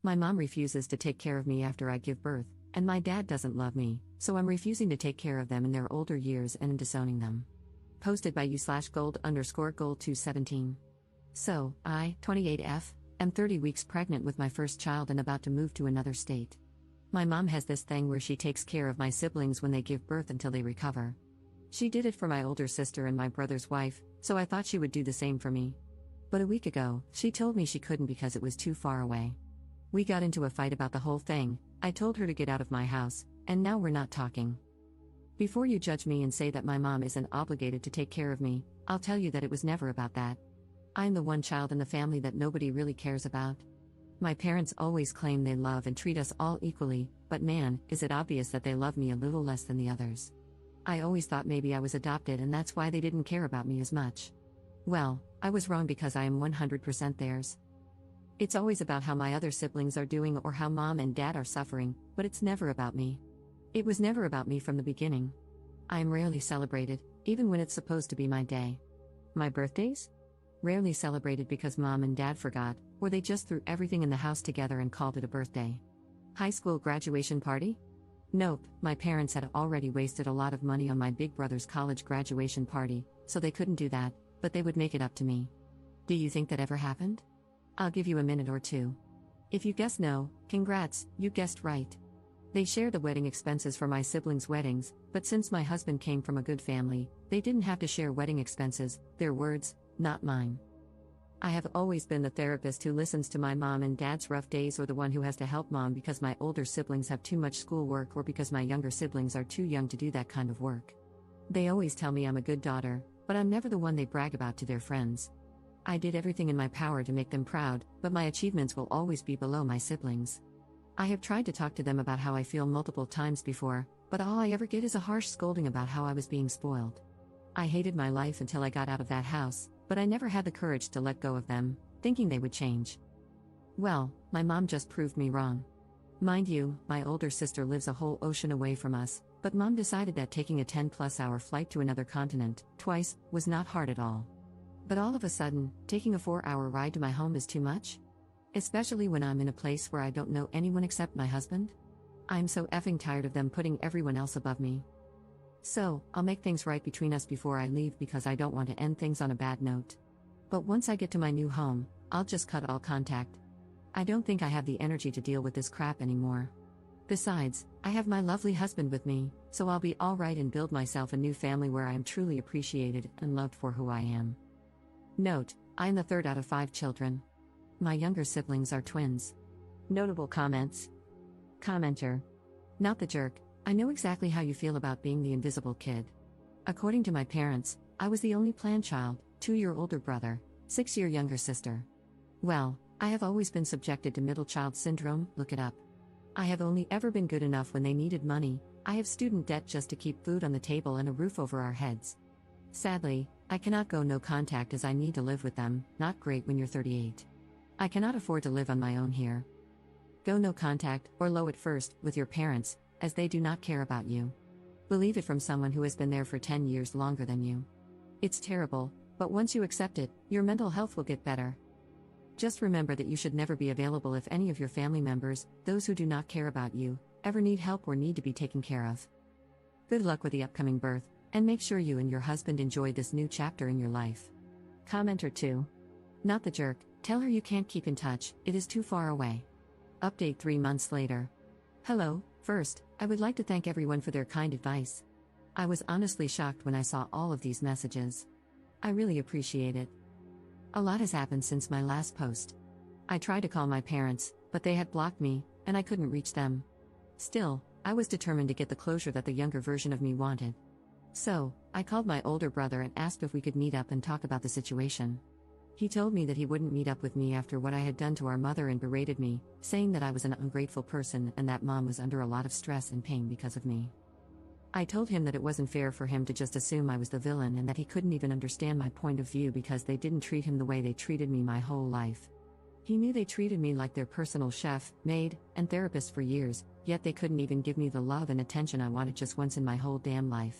My mom refuses to take care of me after I give birth, and my dad doesn't love me, so I'm refusing to take care of them in their older years and disowning them. Posted by u/gold_gold217. So, I, 28F, am 30 weeks pregnant with my first child and about to move to another state. My mom has this thing where she takes care of my siblings when they give birth until they recover. She did it for my older sister and my brother's wife, so I thought she would do the same for me. But a week ago, she told me she couldn't because it was too far away. We got into a fight about the whole thing. I told her to get out of my house, and now we're not talking. Before you judge me and say that my mom isn't obligated to take care of me, I'll tell you that it was never about that. I'm the one child in the family that nobody really cares about. My parents always claim they love and treat us all equally, but man, is it obvious that they love me a little less than the others. I always thought maybe I was adopted and that's why they didn't care about me as much. Well, I was wrong because I am 100% theirs. It's always about how my other siblings are doing or how mom and dad are suffering, but it's never about me. It was never about me from the beginning. I am rarely celebrated, even when it's supposed to be my day. My birthdays? Rarely celebrated because mom and dad forgot, or they just threw everything in the house together and called it a birthday. High school graduation party? Nope, my parents had already wasted a lot of money on my big brother's college graduation party, so they couldn't do that, but they would make it up to me. Do you think that ever happened? I'll give you a minute or two. If you guess no, congrats, you guessed right. They shared the wedding expenses for my siblings' weddings, but since my husband came from a good family, they didn't have to share wedding expenses, their words, not mine. I have always been the therapist who listens to my mom and dad's rough days or the one who has to help mom because my older siblings have too much schoolwork or because my younger siblings are too young to do that kind of work. They always tell me I'm a good daughter, but I'm never the one they brag about to their friends. I did everything in my power to make them proud, but my achievements will always be below my siblings. I have tried to talk to them about how I feel multiple times before, but all I ever get is a harsh scolding about how I was being spoiled. I hated my life until I got out of that house, but I never had the courage to let go of them, thinking they would change. Well, my mom just proved me wrong. Mind you, my older sister lives a whole ocean away from us, but mom decided that taking a 10+ hour flight to another continent, twice, was not hard at all. But all of a sudden, taking a 4-hour ride to my home is too much? Especially when I'm in a place where I don't know anyone except my husband? I'm so effing tired of them putting everyone else above me. So, I'll make things right between us before I leave because I don't want to end things on a bad note. But once I get to my new home, I'll just cut all contact. I don't think I have the energy to deal with this crap anymore. Besides, I have my lovely husband with me, so I'll be alright and build myself a new family where I am truly appreciated and loved for who I am. Note, I'm the third out of 5 children. My younger siblings are twins. Notable comments. Commenter. Not the jerk, I know exactly how you feel about being the invisible kid. According to my parents, I was the only planned child, 2-year older brother, 6-year younger sister. Well, I have always been subjected to middle child syndrome, look it up. I have only ever been good enough when they needed money. I have student debt just to keep food on the table and a roof over our heads. Sadly, I cannot go no contact as I need to live with them, not great when you're 38. I cannot afford to live on my own here. Go no contact, or low at first, with your parents, as they do not care about you. Believe it from someone who has been there for 10 years longer than you. It's terrible, but once you accept it, your mental health will get better. Just remember that you should never be available if any of your family members, those who do not care about you, ever need help or need to be taken care of. Good luck with the upcoming birth, and make sure you and your husband enjoy this new chapter in your life. Commenter 2. Not the jerk, tell her you can't keep in touch, it is too far away. Update 3 months later. Hello, first, I would like to thank everyone for their kind advice. I was honestly shocked when I saw all of these messages. I really appreciate it. A lot has happened since my last post. I tried to call my parents, but they had blocked me, and I couldn't reach them. Still, I was determined to get the closure that the younger version of me wanted. So, I called my older brother and asked if we could meet up and talk about the situation. He told me that he wouldn't meet up with me after what I had done to our mother and berated me, saying that I was an ungrateful person and that mom was under a lot of stress and pain because of me. I told him that it wasn't fair for him to just assume I was the villain and that he couldn't even understand my point of view because they didn't treat him the way they treated me my whole life. He knew they treated me like their personal chef, maid, and therapist for years, yet they couldn't even give me the love and attention I wanted just once in my whole damn life.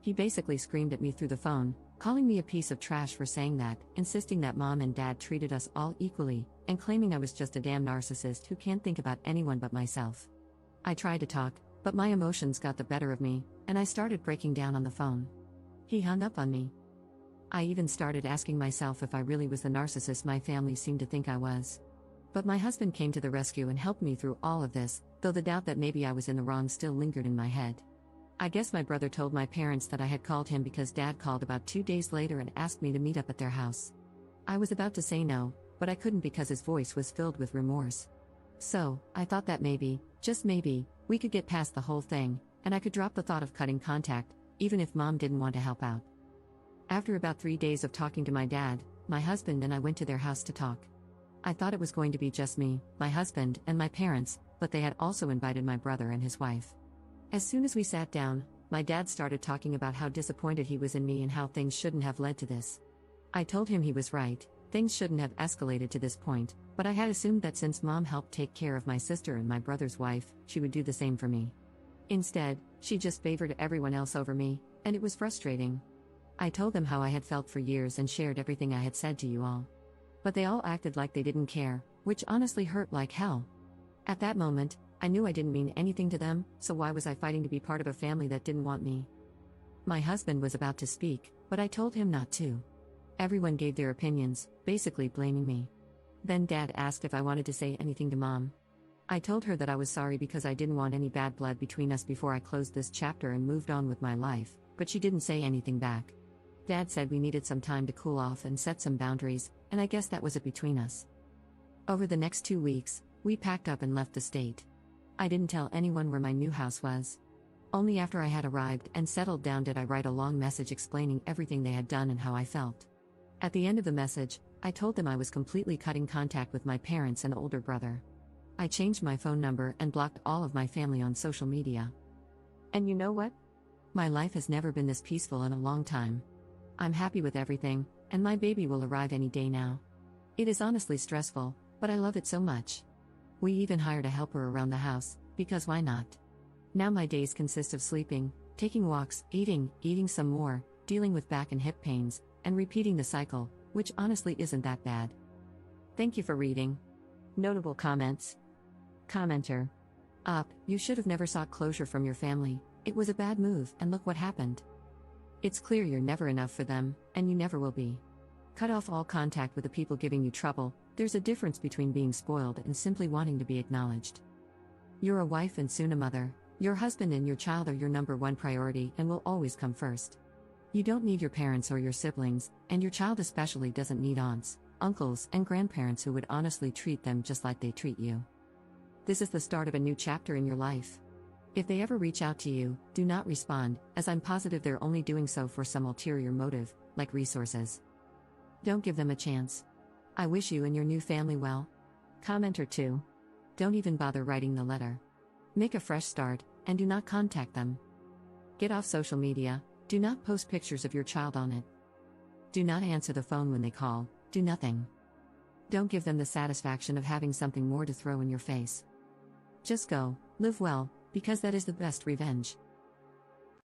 He basically screamed at me through the phone, calling me a piece of trash for saying that, insisting that mom and dad treated us all equally, and claiming I was just a damn narcissist who can't think about anyone but myself. I tried to talk, but my emotions got the better of me, and I started breaking down on the phone. He hung up on me. I even started asking myself if I really was the narcissist my family seemed to think I was. But my husband came to the rescue and helped me through all of this, though the doubt that maybe I was in the wrong still lingered in my head. I guess my brother told my parents that I had called him because Dad called about 2 days later and asked me to meet up at their house. I was about to say no, but I couldn't because his voice was filled with remorse. So, I thought that maybe, just maybe, we could get past the whole thing, and I could drop the thought of cutting contact, even if Mom didn't want to help out. After about 3 days of talking to my dad, my husband and I went to their house to talk. I thought it was going to be just me, my husband, and my parents, but they had also invited my brother and his wife. As soon as we sat down, my dad started talking about how disappointed he was in me and how things shouldn't have led to this. I told him he was right, things shouldn't have escalated to this point, but I had assumed that since Mom helped take care of my sister and my brother's wife, she would do the same for me. Instead, she just favored everyone else over me, and it was frustrating. I told them how I had felt for years and shared everything I had said to you all. But they all acted like they didn't care, which honestly hurt like hell. At that moment, I knew I didn't mean anything to them, so why was I fighting to be part of a family that didn't want me? My husband was about to speak, but I told him not to. Everyone gave their opinions, basically blaming me. Then Dad asked if I wanted to say anything to Mom. I told her that I was sorry because I didn't want any bad blood between us before I closed this chapter and moved on with my life, but she didn't say anything back. Dad said we needed some time to cool off and set some boundaries, and I guess that was it between us. Over the next 2 weeks, we packed up and left the state. I didn't tell anyone where my new house was. Only after I had arrived and settled down did I write a long message explaining everything they had done and how I felt. At the end of the message, I told them I was completely cutting contact with my parents and older brother. I changed my phone number and blocked all of my family on social media. And you know what? My life has never been this peaceful in a long time. I'm happy with everything, and my baby will arrive any day now. It is honestly stressful, but I love it so much. We even hired a helper around the house, because why not? Now my days consist of sleeping, taking walks, eating some more, dealing with back and hip pains, and repeating the cycle, which honestly isn't that bad. Thank you for reading. Notable comments. Commenter. You should have never sought closure from your family. It was a bad move, and look what happened. It's clear you're never enough for them, and you never will be. Cut off all contact with the people giving you trouble. There's a difference between being spoiled and simply wanting to be acknowledged. You're a wife and soon a mother. Your husband and your child are your number one priority and will always come first. You don't need your parents or your siblings, and your child especially doesn't need aunts, uncles, and grandparents who would honestly treat them just like they treat you. This is the start of a new chapter in your life. If they ever reach out to you, do not respond, as I'm positive they're only doing so for some ulterior motive, like resources. Don't give them a chance. I wish you and your new family well. Commenter 2. Don't even bother writing the letter. Make a fresh start, and do not contact them. Get off social media, do not post pictures of your child on it. Do not answer the phone when they call, do nothing. Don't give them the satisfaction of having something more to throw in your face. Just go, live well, because that is the best revenge.